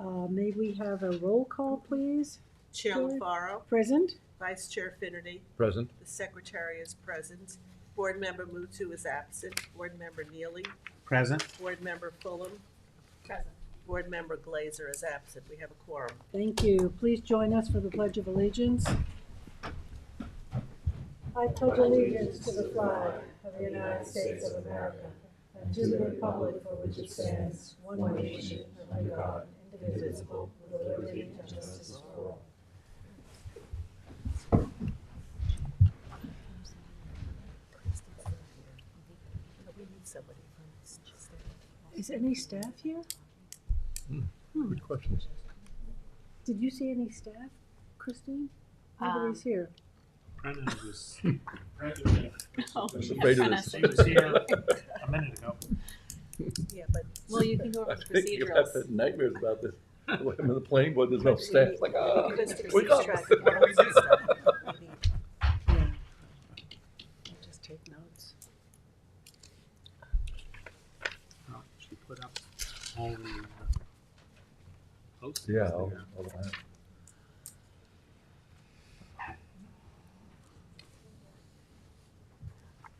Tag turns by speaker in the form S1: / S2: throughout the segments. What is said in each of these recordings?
S1: May we have a roll call, please?
S2: Chair LaFaro,
S1: Present.
S2: Vice Chair Finnerty,
S3: Present.
S2: the Secretary is present, Board Member Mutu is absent, Board Member Neely,
S4: Present.
S2: Board Member Fulham,
S5: Present.
S2: Board Member Glazer is absent. We have a quorum.
S1: Thank you. Please join us for the Pledge of Allegiance. I pledge allegiance to the flag of the United States of America and to the republic for which it stands, one nation, under God, indivisible, with liberty and justice for all.
S2: We need somebody from staff.
S1: Is any staff here?
S3: Good questions.
S1: Did you see any staff, Christine? Nobody's here.
S4: Brendan was,
S5: Oh,
S3: I was afraid of this.
S4: he was here a minute ago.
S2: Yeah, but
S5: Well, you can go over
S3: I
S5: the
S3: think about
S5: procedurals.
S3: the nightmares about this. I'm in the planning board, there's no staff, like,
S2: just to
S3: wake
S2: keep
S3: up.
S2: track of what we do.
S1: Yeah. Just take notes.
S4: Oh, she put up all the posters
S3: Yeah,
S4: there.
S3: all that.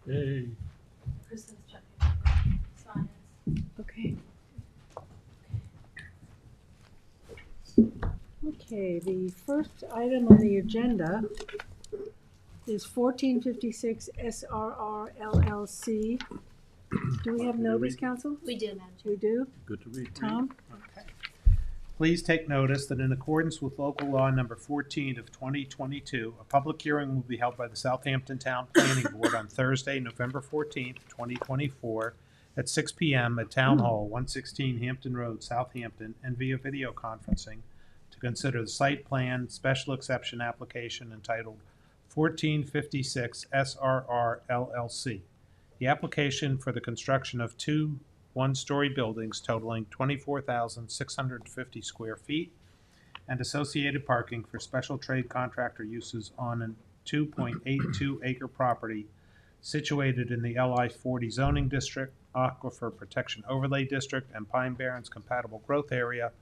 S3: Yay.
S5: Kristen's checking. Sign
S1: Okay. Okay, the first item on the agenda is 1456 SRR LLC. Do we have notice, counsel?
S5: We do, Madam Chair.
S1: We do.
S3: Good to read.
S1: Tom?
S4: Okay. Please take notice that in accordance with local law number 14 of 2022, a public hearing will be held by the Southampton Town Planning Board on Thursday, November 14th, 2024, at 6 p.m. at Town Hall, 116 Hampton Road, Southampton, and via video conferencing to consider the site plan special exception application entitled 1456 SRR LLC. The application for the construction of two one-story buildings totaling 24,650 square feet and associated parking for special trade contractor uses on a 2.82 acre property situated in the LI 40 zoning district, Aquifer Protection Overlay District, and Pine Barrens Compatible Growth Area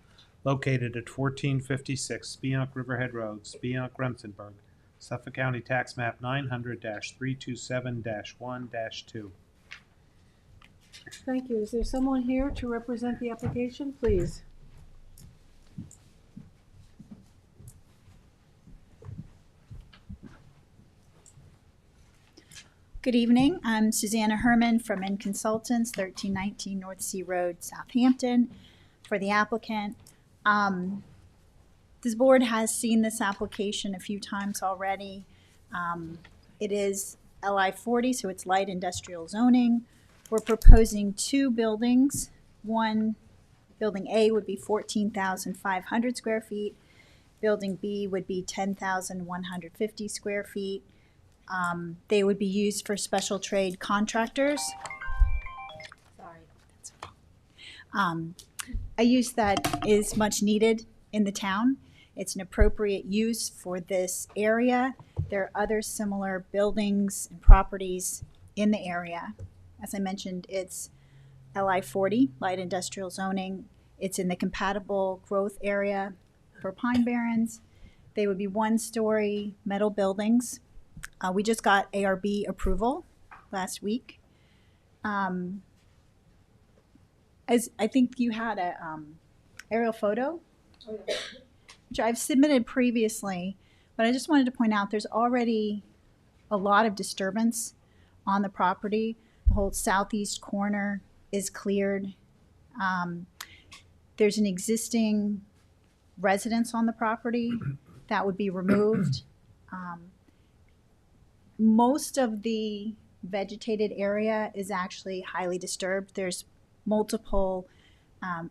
S4: located at 1456 Spionk Riverhead Road, Spionk, Remsenburg, Suffolk County Tax Map 900-327-1-2.
S1: Thank you. Is there someone here to represent the application, please?
S6: Good evening. I'm Susanna Herman from N Consultants, 1319 North Sea Road, Southampton, for the applicant. This board has seen this application a few times already. It is LI 40, so it's light industrial zoning. We're proposing two buildings. One, building A would be 14,500 square feet. Building B would be 10,150 square feet. They would be used for special trade contractors. Sorry. A use that is much needed in the town. It's an appropriate use for this area. There are other similar buildings and properties in the area. As I mentioned, it's LI 40, light industrial zoning. It's in the compatible growth area for Pine Barrens. They would be one-story metal buildings. We just got ARB approval last week. As I think you had a aerial photo, which I've submitted previously, but I just wanted to point out there's already a lot of disturbance on the property. The whole southeast corner is cleared. There's an existing residence on the property that would be removed. Most of the vegetated area is actually highly disturbed. There's multiple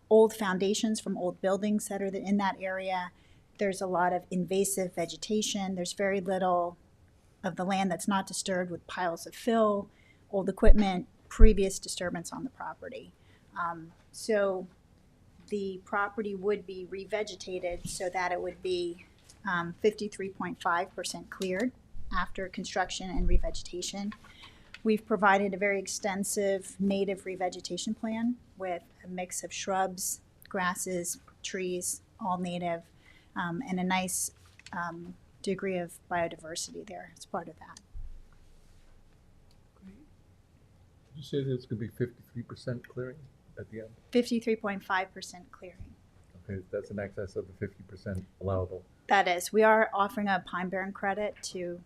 S6: old foundations from old buildings that are in that area. There's a lot of invasive vegetation. There's very little of the land that's not disturbed with piles of fill, old equipment, previous disturbance on the property. So the property would be revegetated so that it would be 53.5% cleared after construction and revegetation. We've provided a very extensive native revegetation plan with a mix of shrubs, grasses, trees, all native, and a nice degree of biodiversity there as part of that.
S3: Did you say there's gonna be 53% clearing at the end?
S6: 53.5% clearing.
S3: Okay, that's in excess of the 50% allowable.
S6: That is, we are offering a Pine Barren credit to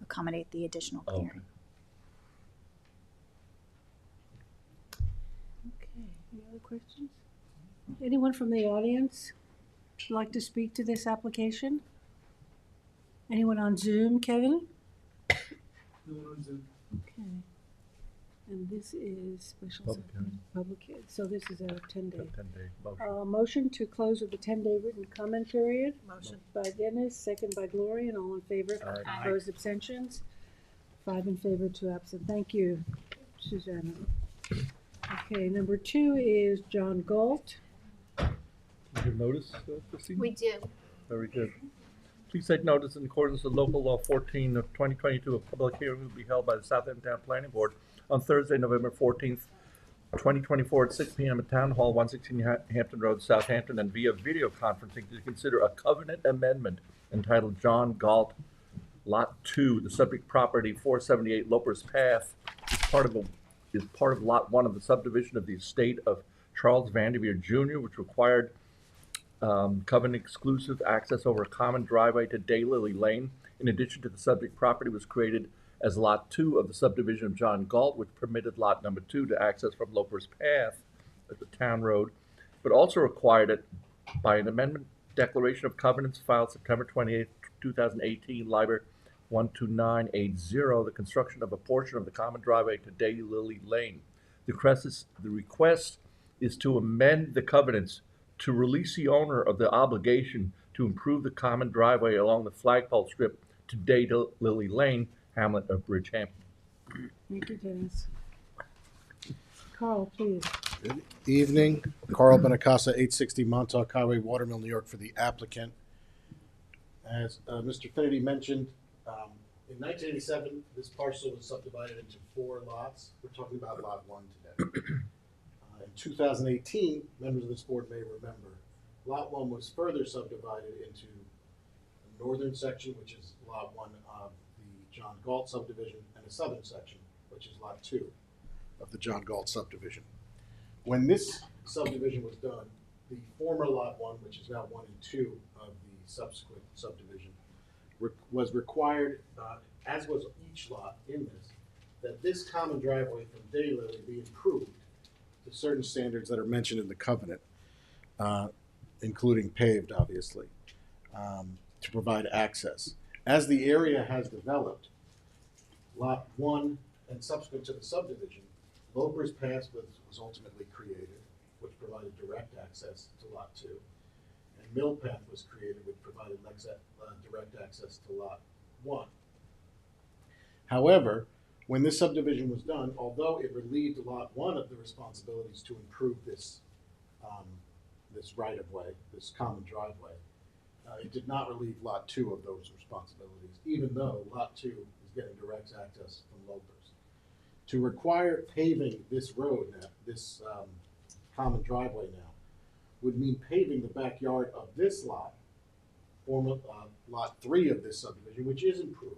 S6: accommodate the additional
S3: Okay.
S6: clearing.
S1: Okay, any other questions? Anyone from the audience would like to speak to this application? Anyone on Zoom, Kevin?
S7: No one on Zoom.
S1: Okay. And this is special
S3: Public hearing.
S1: public, so this is a 10-day.
S3: 10-day motion.
S1: Motion to close with the 10-day written comment period
S2: Motion.
S1: by Dennis, second by Gloria, and all in favor.
S3: Aye.
S1: Opposed, abstentions? 5 in favor, 2 absent. Thank you, Susanna. Okay, number 2 is John Galt.
S3: Did you notice, Christine?
S5: We do.
S3: Very good. Please take notice in accordance with local law 14 of 2022, a public hearing will be held by the Southampton Town Planning Board on Thursday, November 14th, 2024 at 6 p.m. at Town Hall, 116 Hampton Road, Southampton, and via video conferencing to consider a covenant amendment entitled John Galt Lot 2, the subject property 478 Loper's Path, is part of Lot 1 of the subdivision of the estate of Charles Vanderveer Jr., which required covenant exclusive access over a common driveway to Daylily Lane. In addition to the subject property was created as Lot 2 of the subdivision of John Galt, which permitted Lot number 2 to access from Loper's Path at the town road, but also required it by an amendment declaration of covenants filed September 28, 2018, Liber 12980, the construction of a portion of the common driveway to Daylily Lane. The request is to amend the covenants to release the owner of the obligation to improve the common driveway along the flagpole strip to Daylily Lane, hamlet of Bridgehampton.
S1: Thank you, Dennis. Carl, please.
S8: Good evening. Carl Benacasa, 860 Montauk Highway, Watermill, New York, for the applicant. As Mr. Finity mentioned, in 1987, this parcel was subdivided into 4 lots. We're talking about Lot 1 today. In 2018, members of this board may remember, Lot 1 was further subdivided into the northern section, which is Lot 1 of the John Galt subdivision, and the southern section, which is Lot 2 of the John Galt subdivision. When this subdivision was done, the former Lot 1, which is now 1 and 2 of the subsequent subdivision, was required, as was each lot in this, that this common driveway from Daylily be improved to certain standards that are mentioned in the covenant, including paved, obviously, to provide access. As the area has developed, Lot 1 and subsequent to the subdivision, Loper's Path was ultimately created, which provided direct access to Lot 2, and Mill Path was created, which provided direct access to Lot 1. However, when this subdivision was done, although it relieved Lot 1 of the responsibilities to improve this this right-of-way, this common driveway, it did not relieve Lot 2 of those responsibilities, even though Lot 2 is getting direct access from Lopers. To require paving this road now, this common driveway now, would mean paving the backyard of this lot, former Lot 3 of this subdivision, which is improved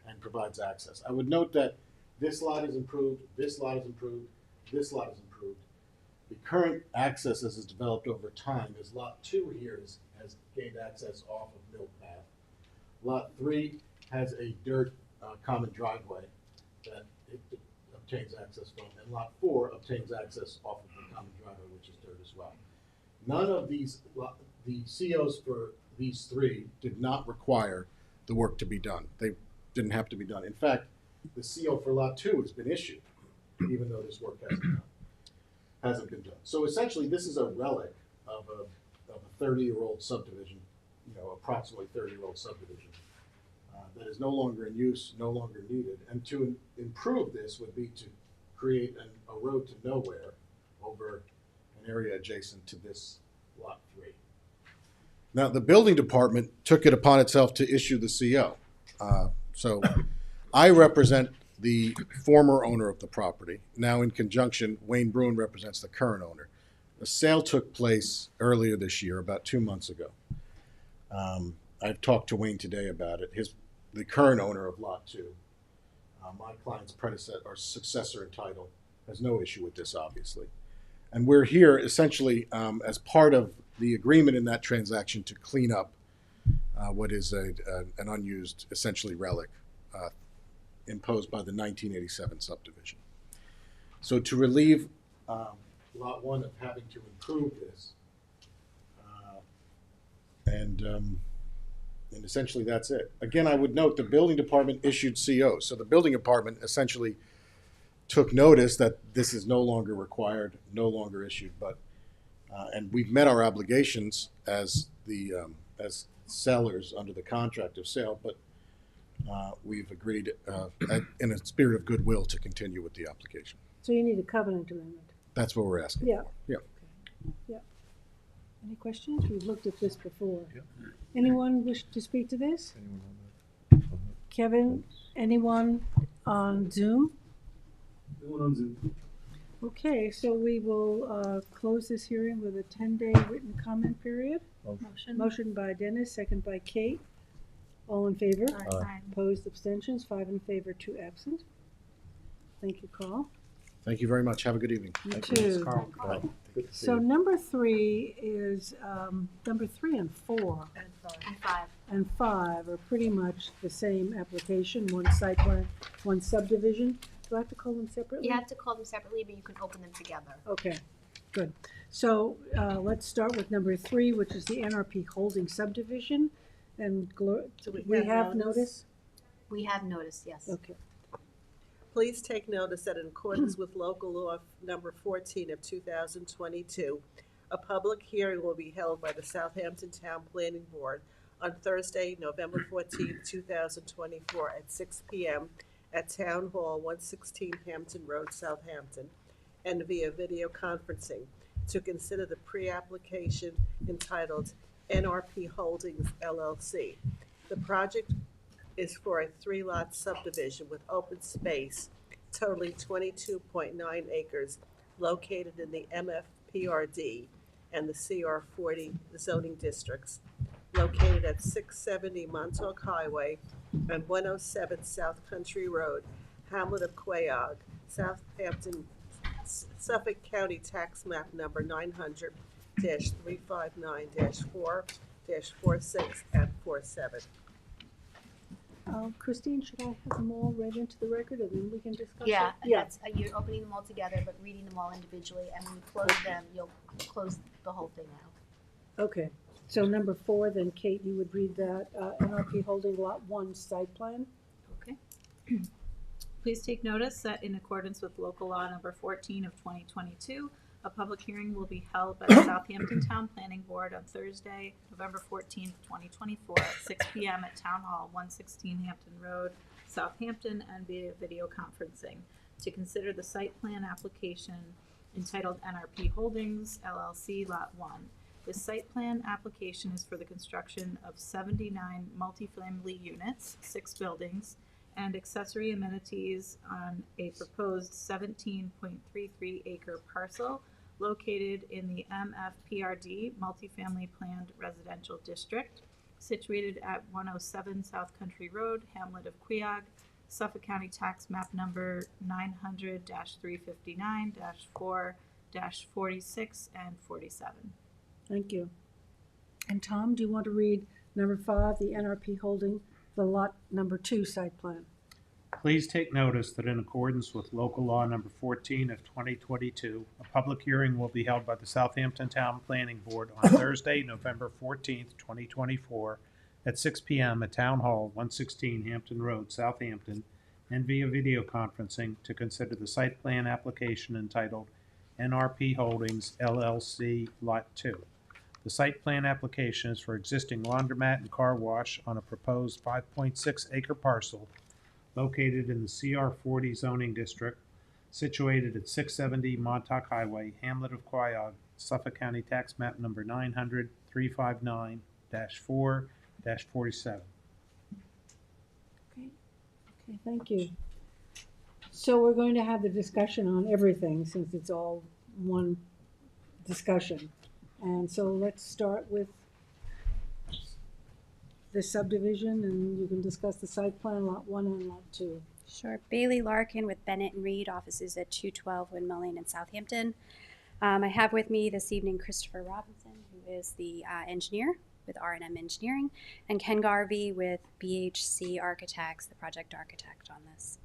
S8: and provides access. I would note that this lot is improved, this lot is improved, this lot is improved. The current access as it's developed over time is Lot 2 here has gained access off of Mill Path. Lot 3 has a dirt common driveway that it obtains access from, and Lot 4 obtains access off of the common driveway, which is dirt as well. None of these, the COs for these 3 did not require the work to be done. They didn't have to be done. In fact, the CO for Lot 2 has been issued, even though this work hasn't been done. So essentially, this is a relic of a 30-year-old subdivision, approximately 30-year-old subdivision that is no longer in use, no longer needed. And to improve this would be to create a road to nowhere over an area adjacent to this Lot 3. Now, the building department took it upon itself to issue the CO. So I represent the former owner of the property. Now, in conjunction, Wayne Bruin represents the current owner. A sale took place earlier this year, about 2 months ago. I've talked to Wayne today about it. The current owner of Lot 2, my client's predecessor or successor in title, has no issue with this, obviously. And we're here essentially as part of the agreement in that transaction to clean up what is an unused, essentially relic imposed by the 1987 subdivision. So to relieve Lot 1 of having to improve this, and essentially that's it. Again, I would note the building department issued COs. So the building department essentially took notice that this is no longer required, no longer issued, but and we've met our obligations as as sellers under the contract of sale, but we've agreed in a spirit of goodwill to continue with the application.
S1: So you need a covenant agreement.
S8: That's what we're asking.
S1: Yeah.
S8: Yeah.
S1: Yeah. Any questions? We've looked at this before.
S3: Yep.
S1: Anyone wish to speak to this?
S3: Anyone on
S1: Kevin, anyone on Zoom?
S7: No one on Zoom.
S1: Okay, so we will close this hearing with a 10-day written comment period.
S5: Motion.
S1: Motion by Dennis, second by Kate. All in favor?
S3: Aye.
S1: Opposed, abstentions, 5 in favor, 2 absent. Thank you, Carl.
S8: Thank you very much. Have a good evening.
S1: You
S3: Thank
S1: too.
S3: you.
S4: Carl.
S3: Bye. Good to see
S1: So
S3: you.
S1: number 3 is, number 3 and 4
S5: And 5.
S1: and 5 are pretty much the same application, one site plan, one subdivision. Do I have to call them separately?
S5: You have to call them separately, but you can open them together.
S1: Okay, good. So let's start with number 3, which is the NRP Holding subdivision. And
S2: Do
S1: we have notice?
S5: We have noticed, yes.
S1: Okay.
S2: Please take notice that in accordance with local law number 14 of 2022, a public hearing will be held by the Southampton Town Planning Board on Thursday, November 14, 2024 at 6 p.m. at Town Hall, 116 Hampton Road, Southampton, and via video conferencing to consider the pre-application entitled NRP Holdings LLC. The project is for a 3-lot subdivision with open space totaling 22.9 acres located in the MFPRD and the CR40 zoning districts, located at 670 Montauk Highway and 107 South Country Road, Hamlet of Quayog, Southampton, Suffolk County Tax Map number 900-359-4-46 and 47.
S1: Christine, should I have them all read into the record and then we can discuss it?
S5: Yeah,
S1: Yeah,
S5: that's, you're opening them all together, but reading them all individually, and when you close them, you'll close the whole thing out.
S1: okay. So number 4, then Kate, you would read that NRP Holding Lot 1 site plan?
S9: Okay. Please take notice that in accordance with local law number 14 of 2022, a public hearing will be held by the Southampton Town Planning Board on Thursday, November 14th, 2024 at 6 p.m. at Town Hall, 116 Hampton Road, Southampton, and via video conferencing to consider the site plan application entitled NRP Holdings LLC Lot 1. This site plan application is for the construction of 79 multifamily units, 6 buildings, and accessory amenities on a proposed 17.33 acre parcel located in the MFPRD Multifamily Planned Residential District, situated at 107 South Country Road, Hamlet of Quayog, Suffolk County Tax Map number 900-359-4-46 and 47.
S1: Thank you. And Tom, do you want to read number 5, the NRP Holding the Lot number 2 site plan?
S4: Please take notice that in accordance with local law number 14 of 2022, a public hearing will be held by the Southampton Town Planning Board on Thursday, November 14th, 2024 at 6 p.m. at Town Hall, 116 Hampton Road, Southampton, and via video conferencing to consider the site plan application entitled NRP Holdings LLC Lot 2. The site plan application is for existing laundromat and car wash on a proposed 5.6 acre parcel located in the CR40 zoning district, situated at 670 Montauk Highway, Hamlet of Quayog, Suffolk County Tax Map number 900-359-4-47.
S1: Okay, thank you. So we're going to have the discussion on everything since it's all one discussion. And so let's start with the subdivision, and you can discuss the site plan, lot 1 and lot 2.
S10: Sure. Bailey Larkin with Bennett and Reed, offices at 212 Windmill Lane in Southampton. I have with me this evening Christopher Robinson, who is the engineer with R&M Engineering, and Ken Garvey with BHC Architects, the project architect on this.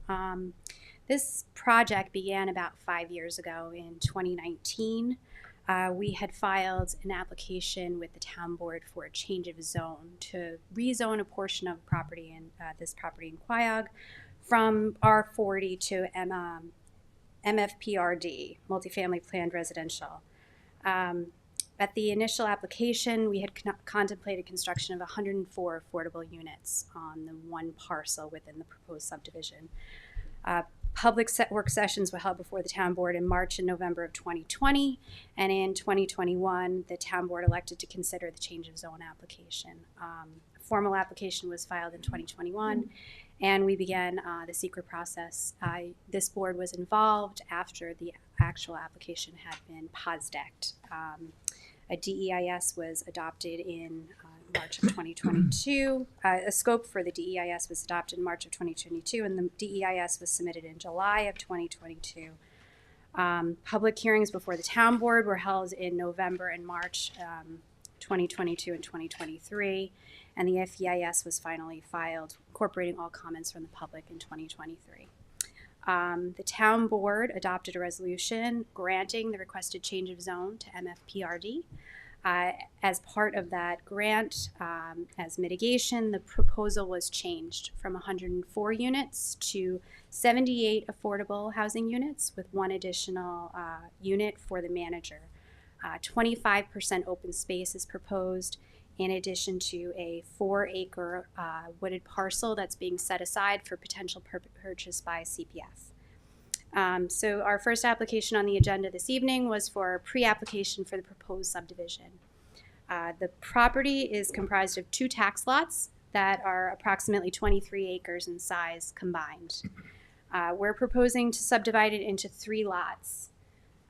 S10: This project began about 5 years ago in 2019. We had filed an application with the town board for a change of zone to rezone a portion of property in this property in Quiog from R40 to MFPRD, multifamily planned residential. At the initial application, we had contemplated construction of 104 affordable units on the one parcel within the proposed subdivision. Public work sessions were held before the town board in March and November of 2020, and in 2021, the town board elected to consider the change of zone application. A formal application was filed in 2021, and we began the secret process. This board was involved after the actual application had been POSDEC'd. A DEIS was adopted in March of 2022. A scope for the DEIS was adopted in March of 2022, and the DEIS was submitted in July of 2022. Public hearings before the town board were held in November and March 2022 and 2023, and the FEIS was finally filed, incorporating all comments from the public in 2023. The town board adopted a resolution granting the requested change of zone to MFPRD. As part of that grant, as mitigation, the proposal was changed from 104 units to 78 affordable housing units with one additional unit for the manager. 25% open space is proposed, in addition to a 4-acre wooded parcel that's being set aside for potential purchase by CPF. So our first application on the agenda this evening was for pre-application for the proposed subdivision. The property is comprised of 2 tax lots that are approximately 23 acres in size combined. We're proposing to subdivide it into 3 lots,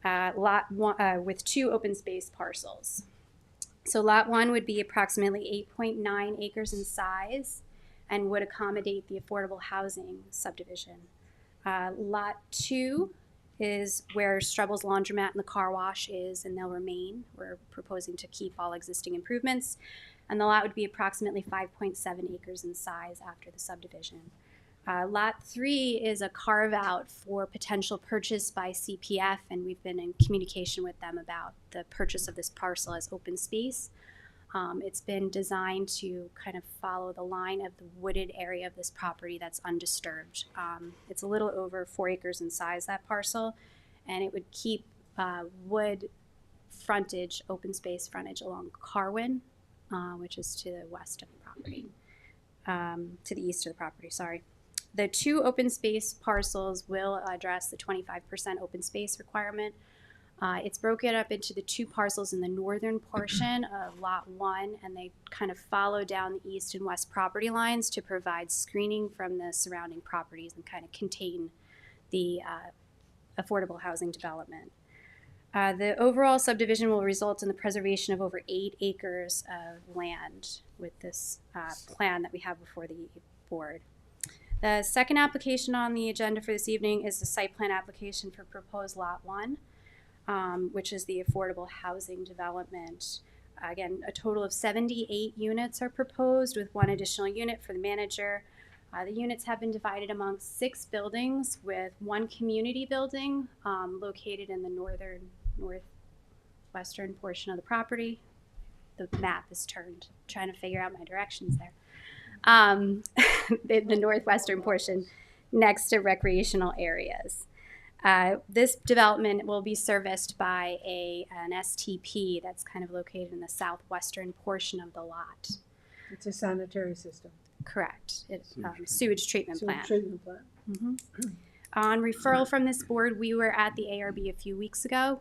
S10: lot 1, with 2 open space parcels. So lot 1 would be approximately 8.9 acres in size and would accommodate the affordable housing subdivision. Lot 2 is where Strubble's Laundromat and the car wash is, and they'll remain. We're proposing to keep all existing improvements, and the lot would be approximately 5.7 acres in size after the subdivision. Lot 3 is a carve-out for potential purchase by CPF, and we've been in communication with them about the purchase of this parcel as open space. It's been designed to kind of follow the line of the wooded area of this property that's undisturbed. It's a little over 4 acres in size, that parcel, and it would keep wood frontage, open space frontage along Carwin, which is to the west of the property, to the east of the property, sorry. The 2 open space parcels will address the 25% open space requirement. It's broken up into the 2 parcels in the northern portion of lot 1, and they kind of follow down the east and west property lines to provide screening from the surrounding properties and kind of contain the affordable housing development. The overall subdivision will result in the preservation of over 8 acres of land with this plan that we have before the board. The second application on the agenda for this evening is the site plan application for proposed lot 1. Which is the affordable housing development. Again, a total of 78 units are proposed with 1 additional unit for the manager. The units have been divided among 6 buildings with 1 community building located in the northwestern portion of the property. The map is turned, trying to figure out my directions there. The northwestern portion next to recreational areas. This development will be serviced by an STP that's kind of located in the southwestern portion of the lot.
S1: It's a sanitary system.
S10: Correct. It's sewage treatment plant.
S1: Sewage treatment plant.
S10: Mm-hmm. On referral from this board, we were at the ARB a few weeks ago,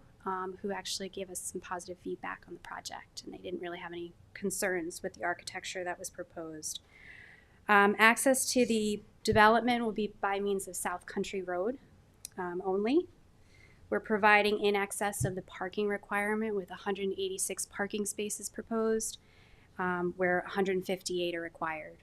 S10: who actually gave us some positive feedback on the project, and they didn't really have any concerns with the architecture that was proposed. Access to the development will be by means of South Country Road only. We're providing in excess of the parking requirement with 186 parking spaces proposed, where 158 are required.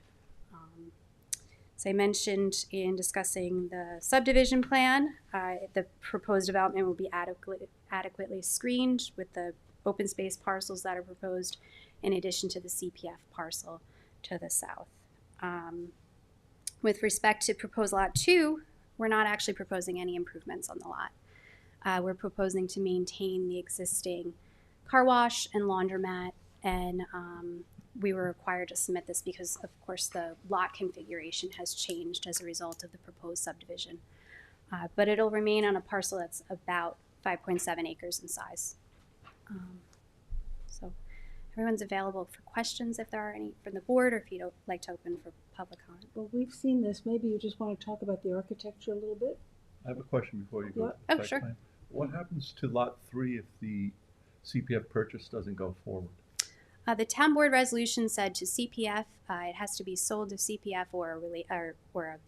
S10: As I mentioned in discussing the subdivision plan, the proposed development will be adequately screened with the open space parcels that are proposed, in addition to the CPF parcel to the south. With respect to proposed lot 2, we're not actually proposing any improvements on the lot. We're proposing to maintain the existing car wash and laundromat, and we were required to submit this because, of course, the lot configuration has changed as a result of the proposed subdivision. But it'll remain on a parcel that's about 5.7 acres in size. So everyone's available for questions if there are any from the board, or if you'd like to open for public comment.
S1: Well, we've seen this. Maybe you just want to talk about the architecture a little bit?
S3: I have a question before you go.
S1: What?
S10: Oh,
S3: site
S10: sure.
S3: plan. What happens to lot 3 if the CPF purchase doesn't go forward?
S10: The town board resolution said to CPF, it has to be sold to CPF or a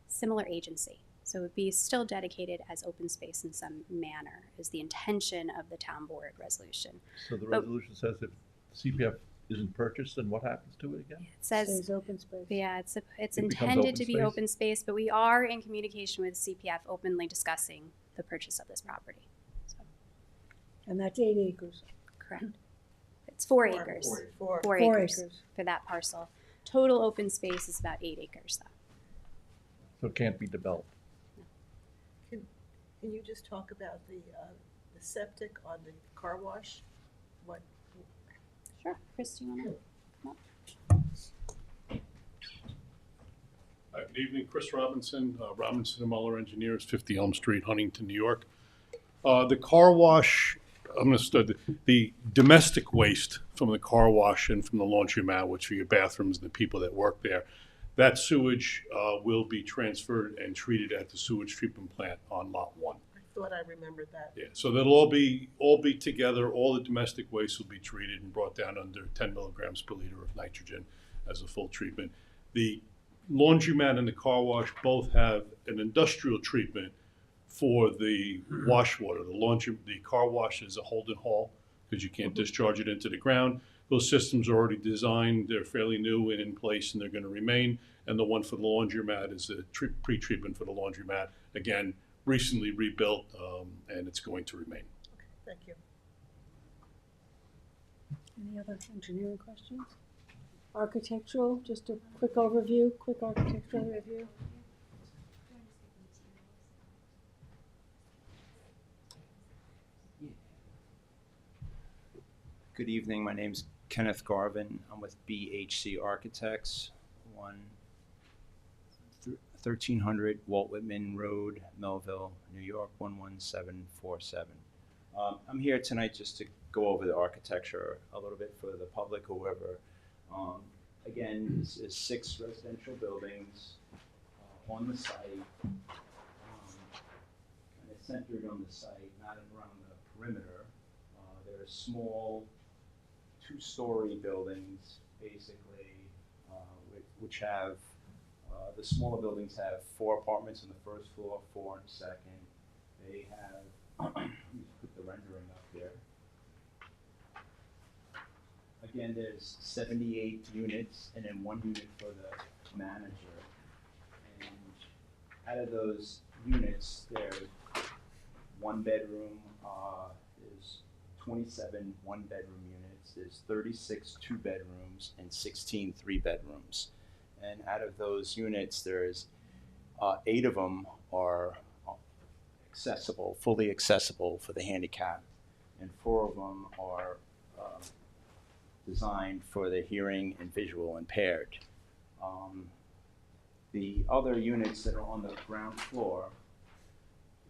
S10: similar agency. So it would be still dedicated as open space in some manner, is the intention of the town board resolution.
S3: So the resolution says if CPF isn't purchased, then what happens to it again?
S10: It says,
S1: Stays open space.
S10: yeah, it's
S3: It becomes
S10: intended
S3: open
S10: to be
S3: space?
S10: open space, but we are in communication with CPF openly discussing the purchase of this property. So,
S1: And that's 8 acres.
S10: correct. It's 4 acres. 4
S1: 4
S10: acres
S1: acres.
S10: for that parcel. Total open space is about 8 acres, though.
S3: So it can't be developed.
S2: Can you just talk about the septic on the car wash? What?
S10: Sure. Chris, do you want to?
S11: Good evening, Chris Robinson, Robinson and Muller Engineers, 50 Elm Street, Huntington, New York. The car wash, I'm going to start, the domestic waste from the car wash and from the laundromat, which are your bathrooms and the people that work there, that sewage will be transferred and treated at the sewage treatment plant on lot 1.
S2: I thought I remembered that.
S11: Yeah, so that'll all be together. All the domestic waste will be treated and brought down under 10 milligrams per liter of nitrogen as a full treatment. The laundromat and the car wash both have an industrial treatment for the wash water. The car wash is a hold and haul because you can't discharge it into the ground. Those systems are already designed. They're fairly new and in place, and they're going to remain. And the one for the laundromat is a pre-treatment for the laundromat. Again, recently rebuilt, and it's going to remain.
S2: Okay, thank you.
S1: Any other engineering questions? Architectural, just a quick overview, quick architectural review.
S12: Good evening, my name's Kenneth Garvin. I'm with BHC Architects, 1300 Walt Whitman Road, Melville, New York, 11747. I'm here tonight just to go over the architecture a little bit for the public, whoever. Again, this is 6 residential buildings on the site, kind of centered on the site, not around the perimeter. They're small 2-story buildings, basically, which have, the smaller buildings have 4 apartments on the first floor, 4 on the second. They have, let me put the rendering up there. Again, there's 78 units and then 1 unit for the manager. And out of those units, there's 1 bedroom, there's 27 1-bedroom units, there's 36 2-bedrooms and 16 3-bedrooms. And out of those units, there's 8 of them are accessible, fully accessible for the handicap, and 4 of them are designed for the hearing and visual impaired. The other units that are on the ground floor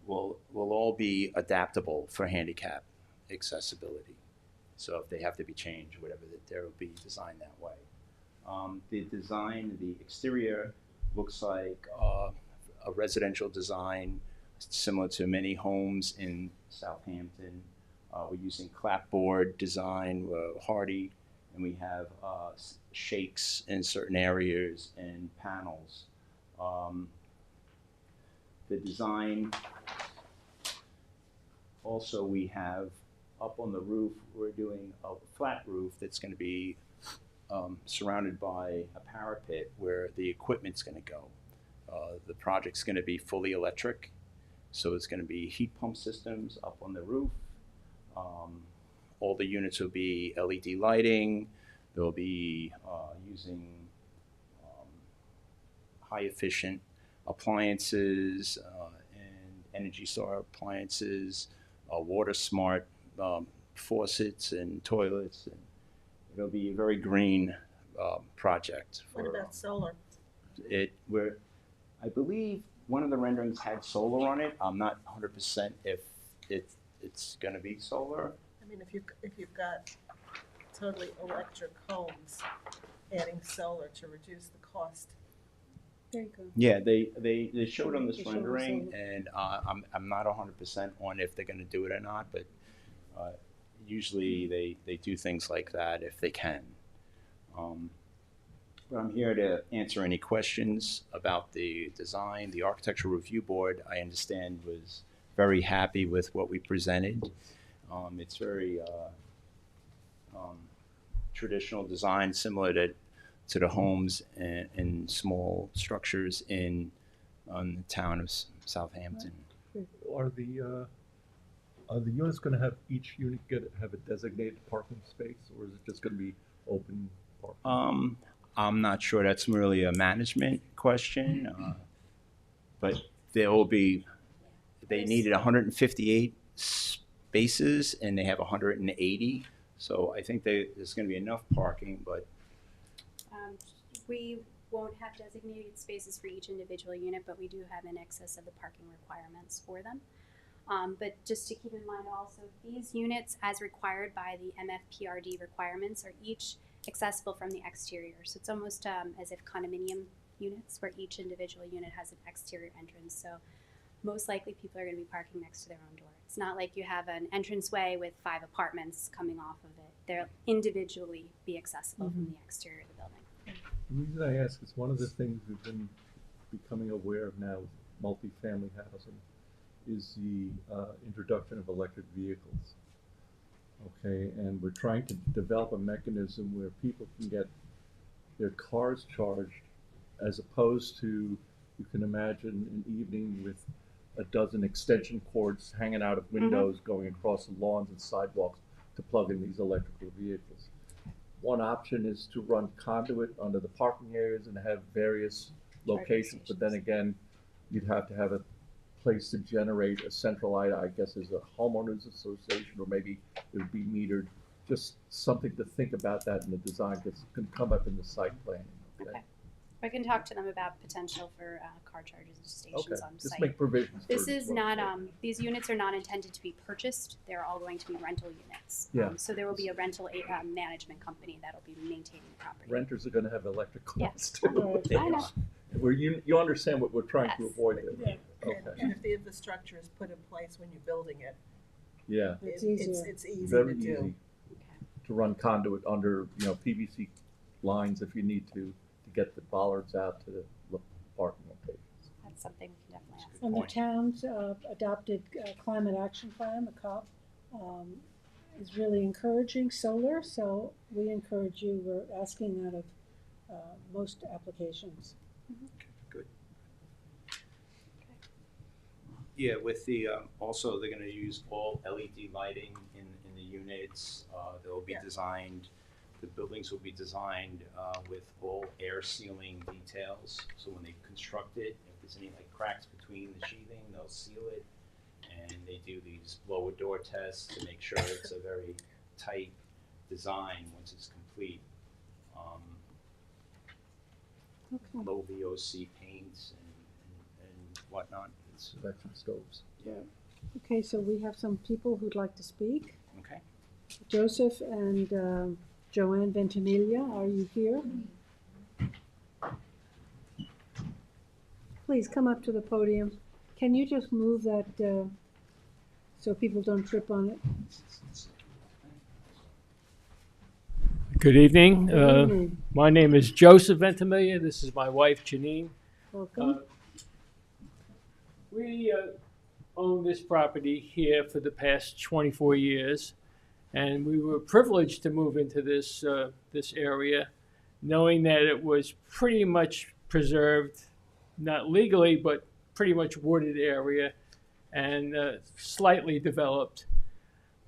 S12: will all be adaptable for handicap accessibility. So if they have to be changed, whatever, they will be designed that way. The design, the exterior looks like a residential design similar to many homes in Southampton. We're using clapboard design, hardy, and we have shakes in certain areas and panels. The design also we have up on the roof, we're doing a flat roof that's going to be surrounded by a parapet where the equipment's going to go. The project's going to be fully electric, so it's going to be heat pump systems up on the roof. All the units will be LED lighting. They'll be using high efficient appliances and Energy Star appliances, water smart faucets and toilets. And it'll be a very green project.
S2: What about solar?
S12: I believe one of the renderings had solar on it. I'm not 100% if it's going to be solar.
S2: I mean, if you've got totally electric homes, adding solar to reduce the cost.
S1: There you go.
S12: Yeah, they showed on this
S1: They showed
S12: rendering,
S1: solar.
S12: and I'm not 100% on if they're going to do it or not, but usually they do things like that if they can. But I'm here to answer any questions about the design. The Architectural Review Board, I understand, was very happy with what we presented. It's very traditional design, similar to the homes and small structures in the town of Southampton.
S3: Are the units going to have each unit have a designated parking space, or is it just going to be open parking?
S12: I'm not sure. That's really a management question, but there will be. They needed 158 spaces, and they have 180. So I think there's going to be enough parking, but
S10: We won't have designated spaces for each individual unit, but we do have in excess of the parking requirements for them. But just to keep in mind also, these units, as required by the MFPRD requirements, are each accessible from the exterior. So it's almost as if condominium units, where each individual unit has an exterior entrance. So most likely people are going to be parking next to their own door. It's not like you have an entranceway with 5 apartments coming off of it. They'll individually be accessible from the exterior of the building.
S3: The reason I ask is one of the things we've been becoming aware of now with multifamily housing is the introduction of electric vehicles. Okay, and we're trying to develop a mechanism where people can get their cars charged, as opposed to, you can imagine an evening with a dozen extension cords hanging out of windows going across the lawns and sidewalks to plug in these electrical vehicles. One option is to run conduit under the parking areas and have various locations, but then again, you'd have to have a place to generate a centralized, I guess, as a homeowners association, or maybe it would be metered. Just something to think about that in the design, because it can come up in the site planning.
S10: Okay. I can talk to them about potential for car charging stations on
S3: Just
S10: site.
S3: make provisions.
S10: This
S3: for it
S10: is
S3: as well.
S10: not, these units are not intended to be purchased. They're all going to be rental units.
S3: Yeah.
S10: So there will be a rental management company that'll be maintaining the property.
S3: Renters are gonna have electric
S10: Yes.
S3: cars too.
S10: I know.
S3: Where you understand what we're trying to
S10: Yes.
S3: avoid there.
S2: Yeah.
S3: Okay,
S2: And if the infrastructure is put in place when you're building it,
S3: yeah,
S1: It's easier.
S2: it's easy
S3: very
S2: to do.
S3: easy to run conduit under, PVC lines if you need to get the bollards out to the parking locations.
S10: That's something we can definitely ask.
S1: And the town's adopted climate action plan, the COP, is really encouraging solar, so we encourage you, we're asking that of most applications.
S12: good. Yeah, with the also they're going to use all LED lighting in the units. They'll be designed. The buildings will be designed with all air sealing details. So when they construct it, if there's any cracks between the sheathing, they'll seal it. And they do these blower door tests to make sure it's a very tight design once it's complete. Low VOC paints and whatnot. It's,
S3: Electric stoves.
S12: yeah.
S1: Okay, so we have some people who'd like to speak.
S12: Okay.
S1: Joseph and Joanne Ventimiglia, are you here? Please come up to the podium. Can you just move that so people don't trip on it?
S13: Good evening.
S1: Good evening.
S13: My name is Joseph Ventimiglia. This is my wife, Janine.
S1: Welcome.
S13: We owned this property here for the past 24 years, and we were privileged to move into this area, knowing that it was pretty much preserved, not legally, but pretty much wooded area and slightly developed.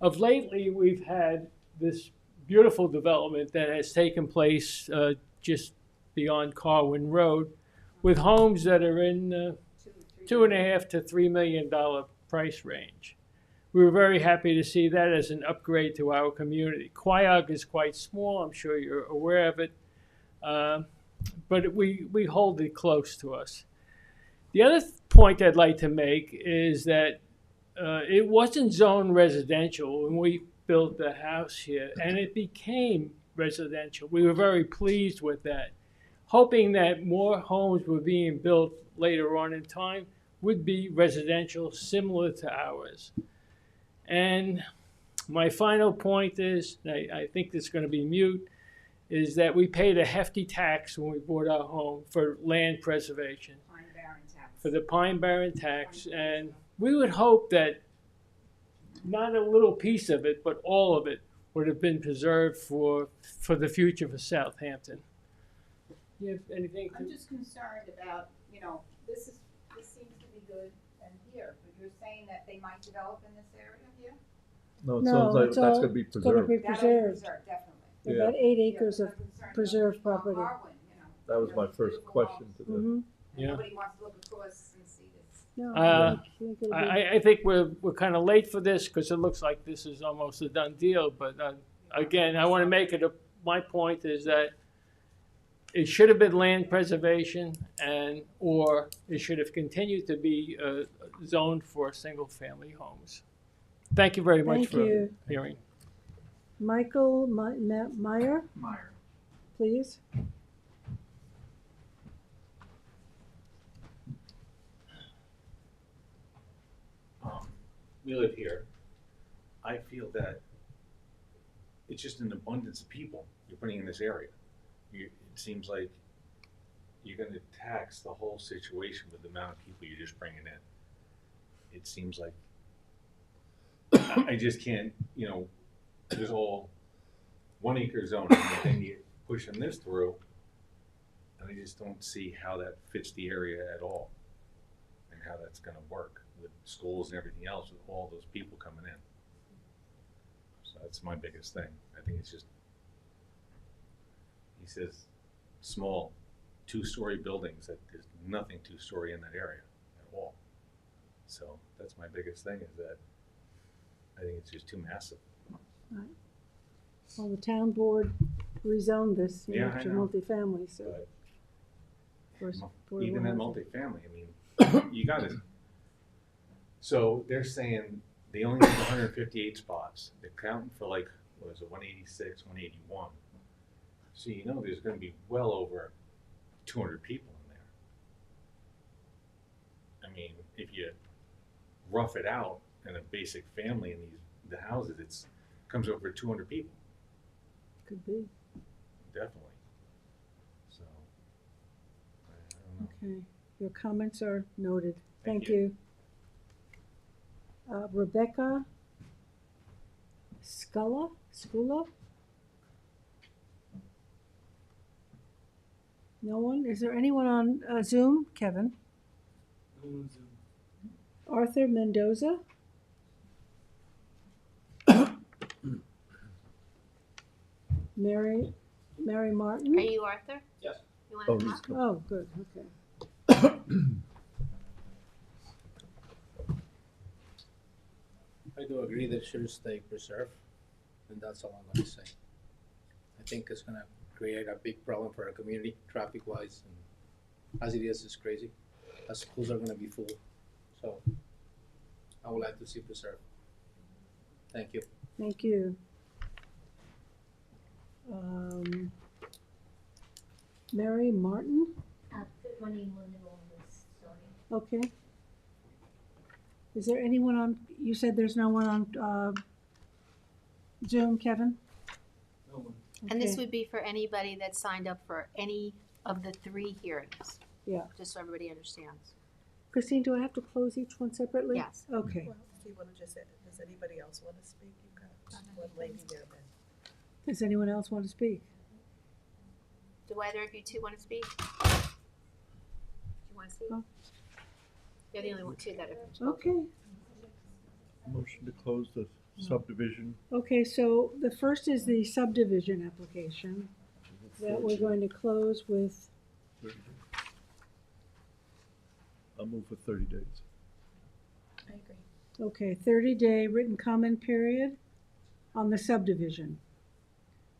S13: Of lately, we've had this beautiful development that has taken place just beyond Carwin Road, with homes that are in $2.5 to $3 million price range. We were very happy to see that as an upgrade to our community. Quiog is quite small, I'm sure you're aware of it, but we hold it close to us. The other point I'd like to make is that it wasn't zoned residential when we built the house here, and it became residential. We were very pleased with that, hoping that more homes were being built later on in time would be residential, similar to ours. And my final point is, I think this is going to be mute, is that we paid a hefty tax when we bought our home for land preservation.
S14: Pine Barren tax.
S13: For the Pine Barren tax. And we would hope that not a little piece of it, but all of it would have been preserved for the future for Southampton. You have anything
S14: I'm
S13: to?
S14: just concerned about, this seems to be good and here, but you're saying that they might develop in this area here?
S3: No, it
S1: No,
S3: sounds like
S1: it's
S3: that's
S1: all-
S3: gonna be
S1: It's gonna
S3: preserved.
S1: be
S14: That'll be
S1: preserved.
S14: definitely.
S3: Yeah.
S1: About 8
S14: Yeah,
S1: acres of
S14: I'm concerned about
S1: preserved
S14: people in
S1: property.
S14: Harwin,
S3: That was my
S14: those
S3: first
S14: beautiful
S3: question
S14: homes.
S3: to the.
S1: Mhm.
S13: Yeah.
S14: Nobody wants to look across and see this.
S1: No,
S13: Uh,
S1: I think it'll be-
S13: I think we're kind of late for this because it looks like this is almost a done deal. But again, I want to make it my point is that it should have been land preservation, or it should have continued to be zoned for single-family homes. Thank you very much
S1: Thank
S13: for
S1: you.
S13: hearing.
S1: Michael Meyer,
S12: Meyer.
S1: please.
S15: We live here. I feel that it's just an abundance of people you're putting in this area. It seems like you're going to tax the whole situation with the amount of people you're just bringing in. It seems like I just can't, there's all 1 acre zoning, and then you're pushing this through, and I just don't see how that fits the area at all, and how that's going to work with schools and everything else with all those people coming in. So that's my biggest thing. I think it's just, he says, small 2-story buildings, that there's nothing 2-story in that area at all. So that's my biggest thing, is that I think it's just too massive.
S1: Right. Well, the town board rezoned this
S15: Yeah, I
S1: to
S15: know.
S1: multifamily, so.
S15: But
S1: for
S15: even that
S1: housing.
S15: multifamily, I mean, you got it. So they're saying they only have 158 spots. They're counting for like, what is it, 186, 181. So there's going to be well over 200 people in there. I mean, if you rough it out in a basic family in the houses, it's comes over 200 people,
S1: Could be,
S15: definitely. So, I don't know.
S1: okay. Your comments are noted.
S15: Thank
S1: Thank you. Rebecca Scula? No one? Is there anyone on Zoom? Kevin?
S7: No one's in.
S1: Arthur Mendoza? Mary Martin?
S5: Are you Arthur?
S12: Yes.
S5: You
S3: Oh,
S5: want to
S3: he's
S5: come up?
S1: Oh, good, okay.
S16: I do agree that it should stay preserved, and that's all I'm gonna say. I think it's gonna create a big problem for our community, traffic-wise, and as it is, it's crazy. Our schools are gonna be full, so I would like to see preserved. Thank you.
S1: Thank you. Mary Martin?
S5: Put my name on it, all this, sorry.
S1: Okay. Is there anyone on, you said there's no one on Zoom, Kevin?
S7: No one.
S5: And this
S1: Okay.
S5: would be for anybody that signed up for any of the 3 hearings.
S1: Yeah.
S5: Just so everybody understands.
S1: Christine, do I have to close each one separately?
S5: Yes.
S1: Okay.
S2: Well, do you want to just, does anybody else want to speak? You've got one lady there then.
S1: Does anyone else want to speak?
S5: Do either of you two want to speak? Do you want to speak?
S1: Oh.
S5: You're the only two that are.
S1: Okay.
S3: Motion to close the subdivision.
S1: Okay, so the first is the subdivision application that we're going to close with,
S3: 30 days. I'll move for 30 days.
S5: I agree.
S1: okay, 30-day written comment period on the subdivision.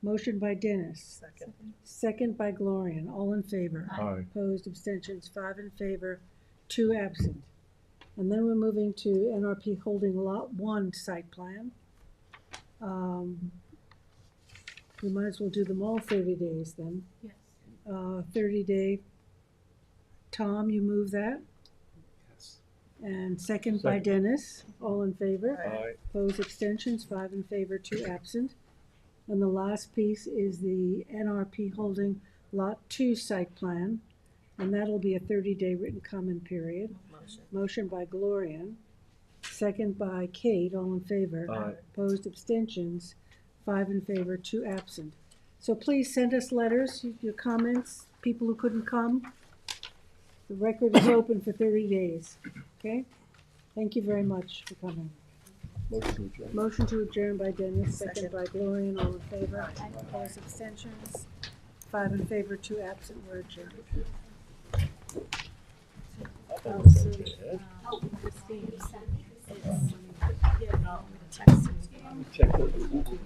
S1: Motion by Dennis.
S2: Second.
S1: Second by Gloria. All in favor?
S3: Aye.
S1: Opposed, abstentions, 5 in favor, 2 absent. And then we're moving to NRP Holding Lot 1 site plan. We might as well do them all 30 days then.
S5: Yes.
S1: 30-day, Tom, you move that?
S15: Yes.
S1: And second by
S3: Second.
S1: Dennis, all in favor?
S3: Aye.
S1: Opposed, abstentions, 5 in favor, 2 absent. And the last piece is the NRP Holding Lot 2 site plan, and that'll be a 30-day written comment period.
S2: Motion.
S1: Motion by Gloria, second by Kate, all in favor.
S3: Aye.
S1: Opposed, abstentions, 5 in favor, 2 absent. So please send us letters, your comments, people who couldn't come. The record is open for 30 days, okay? Thank you very much for coming.
S3: Motion to adjourn.
S1: Motion to adjourn by Dennis, second
S2: Second.
S1: by Gloria, all in favor. Opposed, abstentions, 5 in favor, 2 absent, we're adjourned.
S2: Christine, yeah, no, I'm gonna text him.
S3: Check the